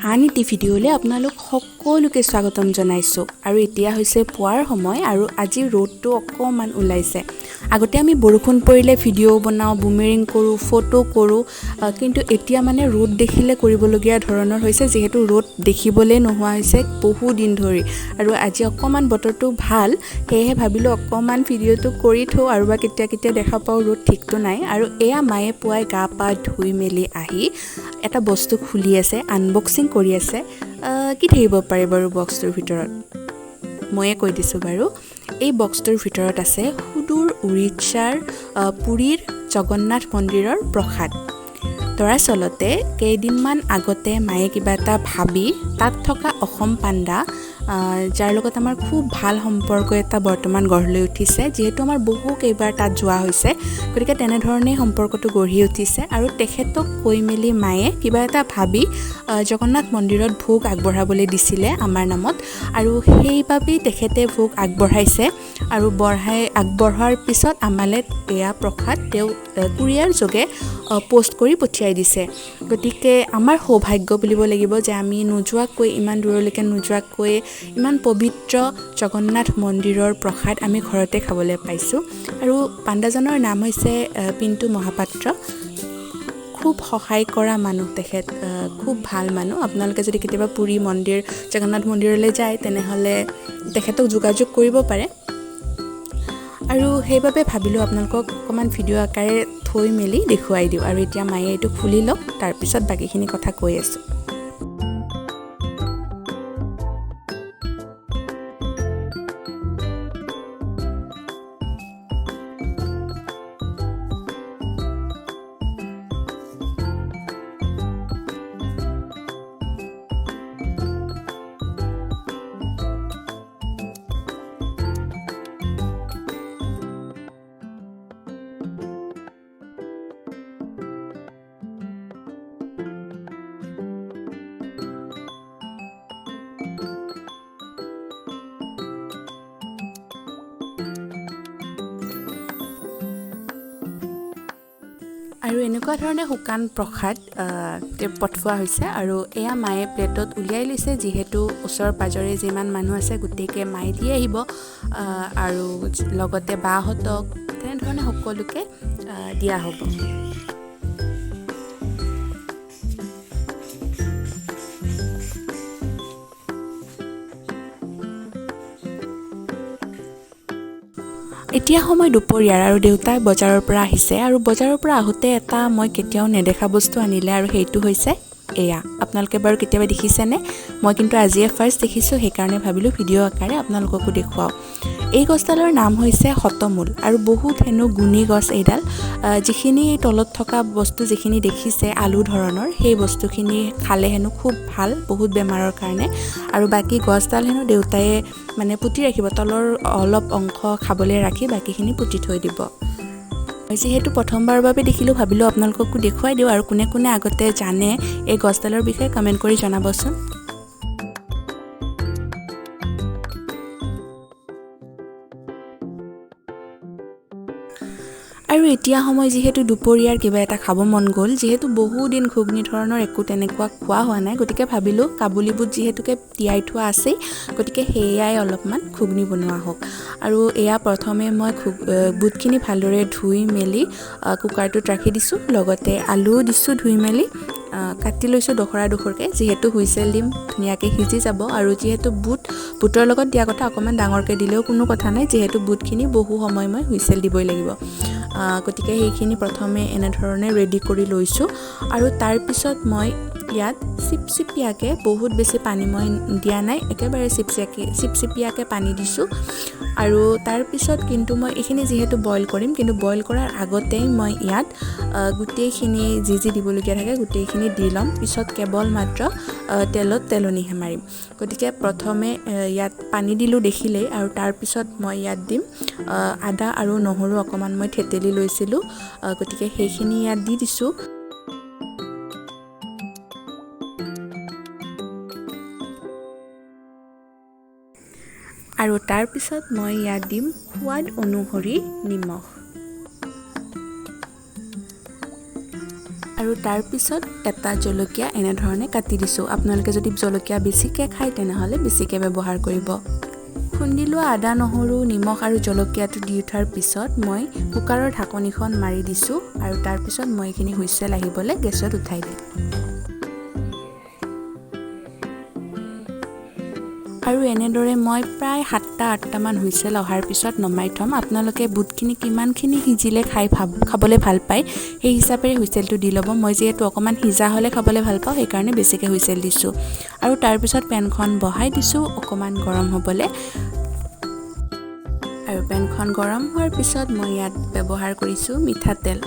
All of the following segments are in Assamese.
আন এটি ভিডিঅ'লৈ আপোনালোক সকলোকে স্বাগতম জনাইছোঁ। আৰু এতিয়া হৈছে পুৱাৰ সময় আৰু আজি ৰ'দটো অকণমান ওলাইছে। আগতে আমি বৰষুণ পৰিলে ভিডিঅ' বনাওঁ, বুমেৰিং কৰোঁ, ফটো কৰোঁ, কিন্তু এতিয়া মানে ৰ'দ দেখিলে কৰিবলগীয়া ধৰণৰ হৈছে, যিহেতু ৰ'দ দেখিবলৈ নোহোৱা হৈছে বহু দিন ধৰি। আৰু আজি অকণমান বতৰটো ভাল, সেয়েহে ভাবিলোঁ অকণমান ভিডিঅ'টো কৰি থওঁ আৰু বা কেতিয়া দেখা পাওঁ ৰ'দ ঠিকটো নাই। আৰু এয়া মায়ে পুৱাই গা পা ধুই মেলি আহি এটা বস্তু খুলি আছে, আনবক্সিং কৰি আছে। কি থাকিব পাৰে বাৰু বক্সটোৰ ভিতৰত? ময়ে কৈ দিছোঁ বাৰু। এই বক্সটোৰ ভিতৰত আছে সুদূৰ উৰিষ্যাৰ পুৰীৰ জগন্নাথ মন্দিৰৰ প্ৰসাদ। দৰাচলতে কেইদিনমান আগতে মায়ে কিবা এটা ভাবি তাত থকা অসম পাণ্ডা, যাৰ লগত আমাৰ খুব ভাল সম্পৰ্ক এটা বৰ্তমান গঢ় লৈ উঠিছে, যিহেতু আমাৰ কেইবাৰ তাত যোৱা হৈছে, গতিকে তেনেধৰণেই সম্পৰ্কটো গঢ়ি উঠিছে। আৰু তেখেতক কৈ মেলি মায়ে কিবা এটা ভাবি জগন্নাথ মন্দিৰত ভোগ আগবঢ়াবলৈ দিছিলে আমাৰ নামত, আৰু সেইবাবেই তেখেতে ভোগ আগবঢ়াইছে। আৰু আগবঢ়োৱাৰ পিছত আমালৈ এয়া প্ৰসাদ তেওঁ কুৰিয়াৰ যোগে পষ্ট কৰি পঠিয়াই দিছে। গতিকে আমাৰ সৌভাগ্য বুলিব লাগিব যে আমি নোযোৱাকৈ, ইমান দূৰলৈকে নোযোৱাকৈ ইমান পবিত্ৰ জগন্নাথ মন্দিৰৰ প্ৰসাদ আমি ঘৰতে খাবলৈ পাইছোঁ। আৰু পাণ্ডাজনৰ নাম হৈছে পিণ্টু মহাপাত্ৰ। খুব সহায় কৰা মানুহ তেখেত, খুব ভাল মানুহ। আপোনালোকে যদি কেতিয়াবা পুৰী মন্দিৰ, জগন্নাথ মন্দিৰলৈ যায়, তেনেহ'লে তেখেতক যোগাযোগ কৰিব পাৰে। আৰু সেইবাবে ভাবিলোঁ আপোনালোকক অকণমান ভিডিঅ' আকাৰে থৈ মেলি দেখুৱাই দিওঁ। আৰু এতিয়া মায়ে এইটো খুলি লওক, তাৰপিছত বাকীখিনি কথা কৈ আছোঁ। আৰু এনেকুৱা ধৰণে শুকান প্ৰসাদ পঠোৱা হৈছে। আৰু এয়া মায়ে প্লেটত উলিয়াই লৈছে, যিহেতু ওচৰ পাজৰে যিমান মানুহ আছে গোটেইকে মায়ে দি আহিব, আৰু লগতে বাহঁতক, তেনেধৰণে সকলোকে দিয়া হ'ব। এতিয়া সময় দুপৰীয়াৰ, আৰু দেউতাই বজাৰৰ পৰা আহিছে। আৰু বজাৰৰ পৰা আহোঁতে এটা মই কেতিয়াও নেদেখা বস্তু আনিলে, আৰু সেইটো হৈছে এয়া। আপোনালোকে বাৰু কেতিয়াবা দেখিছেনে? মই কিন্তু আজিয়ে ফাৰ্ষ্ট দেখিছোঁ, সেইকাৰণে ভাবিলোঁ ভিডিঅ' আকাৰে আপোনালোককো দেখুৱাওঁ। এই গছডালৰ নাম হৈছে শতমূল, আৰু বহুত হেনো গুণী গছ এইডাল। যিখিনি তলত থকা বস্তু যিখিনি দেখিছে আলু ধৰণৰ, সেই বস্তুখিনি খালে হেনো খুব ভাল, বহুত বেমাৰৰ কাৰণে। আৰু বাকী গছডাল হেনো দেউতায়ে মানে পুতি ৰাখিব, তলৰ অলপ অংশ খাবলৈ ৰাখি বাকীখিনি পুতি থৈ দিব। যিহেতু প্ৰথমবাৰৰ বাবে দেখিলোঁ, ভাবিলোঁ আপোনালোককো দেখুৱাই দিওঁ। আৰু কোনে কোনে আগতে জানে এই গছডালৰ বিষয়ে কমেণ্ট কৰি জনাবচোন। আৰু এতিয়া সময় যিহেতু দুপৰীয়াৰ, কিবা এটা খাব মন গ'ল, যিহেতু বহুদিন ঘুগনি ধৰণৰ একো তেনেকুৱা খোৱা হোৱা নাই, গতিকে ভাবিলোঁ কাবুলী বুট যিহেতুকে তিয়াই থোৱা আছেই, গতিকে সেয়াই অলপমান ঘুগনি বনোৱা হওক। আৰু এয়া প্ৰথমে মই বুটখিনি ভালদৰে ধুই মেলি কুকাৰটোত ৰাখি দিছোঁ, লগতে আলুও দিছোঁ ধুই মেলি, কাটি লৈছোঁ দুখৰকৈ, যিহেতু হুইচেল দিম ধুনীয়াকৈ সিজি যাব। আৰু যিহেতু বুটৰ লগত দিয়া কথা, অকণমান ডাঙৰকৈ দিলেও কোনো কথা নাই, যিহেতু বুটখিনি বহু সময় মই হুইচেল দিবই লাগিব। গতিকে সেইখিনি প্ৰথমে এনেধৰণে ৰেডি কৰি লৈছোঁ। আৰু তাৰপিছত মই ইয়াত চিপচিপিয়াকৈ, বহুত বেছি পানী মই দিয়া নাই, একেবাৰে চিপচিপিয়াকৈ পানী দিছোঁ। আৰু তাৰপিছত কিন্তু মই এইখিনি যিহেতু বইল কৰিম, কিন্তু বইল কৰাৰ আগতেই মই ইয়াত গোটেইখিনি যি দিবলগীয়া থাকে গোটেইখিনি দি ল'ম, পিছত কেৱল মাত্ৰ তেলত তেলনিহে মাৰিম। গতিকে প্ৰথমে ইয়াত পানী দিলোঁ দেখিলেই, আৰু তাৰপিছত মই ইয়াত দিম আদা আৰু নহৰু অকণমান মই থেতেলি লৈছিলোঁ, গতিকে সেইখিনি ইয়াত দি দিছোঁ। আৰু তাৰপিছত মই ইয়াত দিম সোৱাদ অনুসৰি নিমখ। আৰু আৰু তাৰ পিছত এটা জলকীয়া এনে ধৰণে কাটি দিছোঁ। আপোনালোকে যদি জলকীয়া বেছিকৈ খায় তেনেহ'লে বেছিকৈ ব্যৱহাৰ কৰিব। খুন্দি লোৱা আদা, নহৰু, নিমখ আৰু জলকীয়াটো দি উঠাৰ পিছত মই কুকাৰৰ ঢাকনিখন মাৰি দিছোঁ আৰু তাৰ পিছত মই এইখিনি হুইচেল আহিবলৈ গেছত উঠাই দিম। আৰু এনেদৰে মই প্ৰায় 7-8টামান হুইচেল অহাৰ পিছত নমাই থ'ম। আপোনালোকে বুটখিনি কিমানখিনি সিজিলে খাবলৈ ভাল পায় সেই হিচাপেৰে হুইচেলটো দি ল'ব। মই যিহেতু অকণমান সিজা হ'লে খাবলৈ ভাল পাওঁ সেইকাৰণে বেছিকৈ হুইচেল দিছোঁ। আৰু তাৰপিছত পেনখন বহাই দিছোঁ অকণমান গৰম হ'বলৈ। আৰু পেনখন গৰম হোৱাৰ পিছত মই ইয়াত ব্যৱহাৰ কৰিছোঁ মিঠাতেল।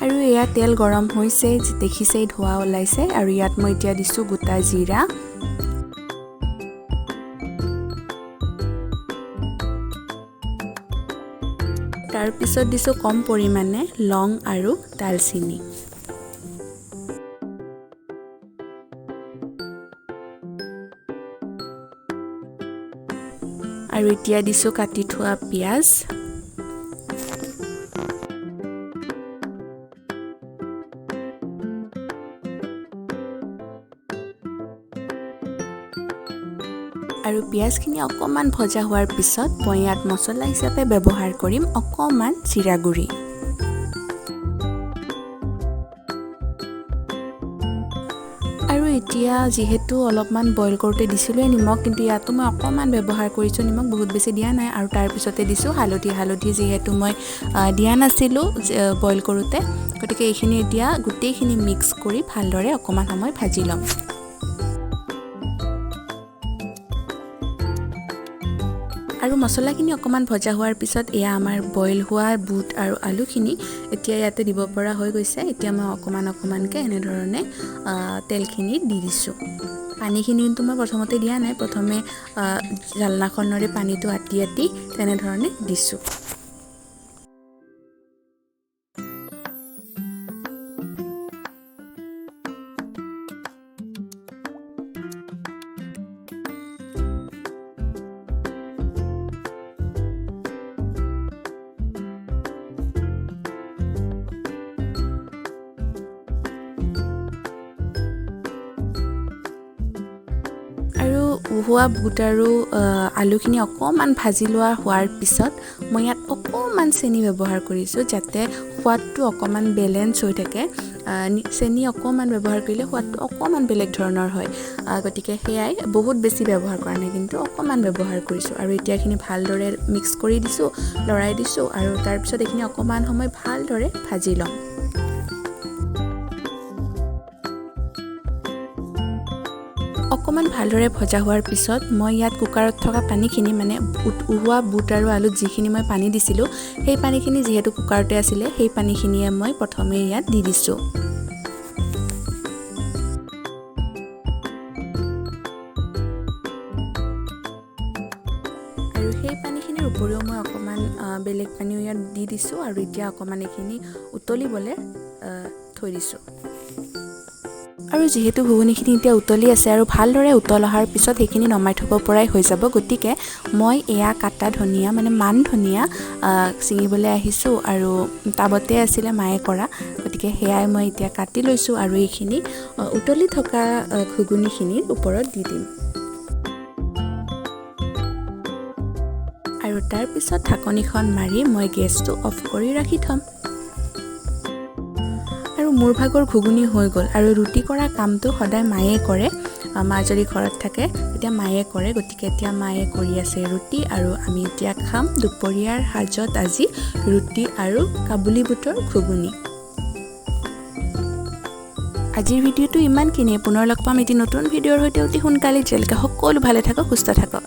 আৰু এয়া তেল গৰম হৈছে, দেখিছেই ধোঁৱা ওলাইছে। আৰু ইয়াত মই এতিয়া দিছোঁ গোটা জিৰা, তাৰপিছত দিছোঁ কম পৰিমাণে লং আৰু দালচিনি। আৰু এতিয়া দিছোঁ কাটি থোৱা পিঁয়াজ, আৰু পিঁয়াজখিনি অকণমান ভজা হোৱাৰ পিছত মই ইয়াত মছলা হিচাপে ব্যৱহাৰ কৰিম অকণমান জিৰা গুড়ি। আৰু এতিয়া যিহেতু অলপমান বইল কৰোঁতে দিছিলোঁ নিমখ, কিন্তু ইয়াতো মই অকণমান ব্যৱহাৰ কৰিছোঁ নিমখ, বহুত বেছি দিয়া নাই। আৰু তাৰপিছতে দিছোঁ হালধি যিহেতু মই দিয়া নাছিলোঁ বইল কৰোঁতে, গতিকে এইখিনি এতিয়া গোটেইখিনি মিক্স কৰি ভালদৰে অকণমান সময় ভাজি ল'ম। আৰু মছলাখিনি অকণমান ভজা হোৱাৰ পিছত এয়া আমাৰ বইল হোৱা বুট আৰু আলুখিনি এতিয়া ইয়াতে দিব পৰা হৈ গৈছে। এতিয়া মই অকণমানকৈ এনেধৰণে তেলখিনি দি দিছোঁ। পানীখিনি কিন্তু মই প্ৰথমতে দিয়া নাই, প্ৰথমে জালনাখনেৰে পানীটো আতি তেনেধৰণে দিছোঁ। আৰু উহোৱা বুট আৰু আলুখিনি অকণমান ভাজি লোৱা হোৱাৰ পিছত মই ইয়াত অকণমান চেনি ব্যৱহাৰ কৰিছোঁ, যাতে সোৱাদটো অকণমান বেলেঞ্চ হৈ থাকে। চেনি অকণমান ব্যৱহাৰ কৰিলে সোৱাদটো অকণমান বেলেগ ধৰণৰ হয়, গতিকে সেয়াই বহুত বেছি ব্যৱহাৰ কৰা নাই, কিন্তু অকণমান ব্যৱহাৰ কৰিছোঁ। আৰু এতিয়া এইখিনি ভালদৰে মিক্স কৰি দিছোঁ, লৰাই দিছোঁ। আৰু তাৰপিছত এইখিনি অকণমান সময় ভালদৰে ভাজি ল'ম। অকণমান ভালদৰে ভজা হোৱাৰ পিছত মই ইয়াত কুকাৰত থকা পানীখিনি, মানে উহোৱা বুট আৰু আলুত যিখিনি মই পানী দিছিলোঁ সেই পানীখিনি যিহেতু কুকাৰতে আছিলে, সেই পানীখিনিয়ে মই প্ৰথমে ইয়াত দি দিছোঁ। আৰু সেই পানীখিনিৰ উপৰিও মই অকণমান বেলেগ পানীও ইয়াত দি দিছোঁ। আৰু এতিয়া অকণমান এইখিনি উতলিবলৈ থৈ দিছোঁ। আৰু যিহেতু ঘুগুনিখিনি এতিয়া উতলি আছে আৰু ভালদৰে উতল অহাৰ পিছত সেইখিনি নমাই থ'ব পৰাই হৈ যাব, গতিকে মই এয়া কাটা ধনিয়া, মানে মান ধনিয়া ছিঙিবলৈ আহিছোঁ। আৰু টাবতে আছিলে মায়ে কৰা, গতিকে সেয়াই মই এতিয়া কাটি লৈছোঁ আৰু এইখিনি উতলি থকা ঘুগুনিখিনিৰ ওপৰত দি দিম। আৰু তাৰপিছত ঢাকনিখন মাৰি মই গেছটো অফ কৰি ৰাখি থ'ম। আৰু মোৰ ভাগৰ ঘুগুনি হৈ গ'ল। আৰু ৰুটি কৰা কামটো সদায় মায়ে কৰে, মা যদি ঘৰত থাকে তেতিয়া মায়ে কৰে, গতিকে এতিয়া মায়ে কৰি আছে ৰুটি। আৰু আমি এতিয়া খাম দুপৰীয়াৰ সাজত আজি ৰুটি আৰু কাবুলী বুটৰ ঘুগুনি। আজিৰ ভিডিঅ'টো ইমানখিনিয়ে। পুনৰ লগ পাম এটি নতুন ভিডিঅ'ৰ সৈতে অতি সোনকালে। যেতিয়ালৈকে সকলো ভালে থাকক, সুস্থ থাকক।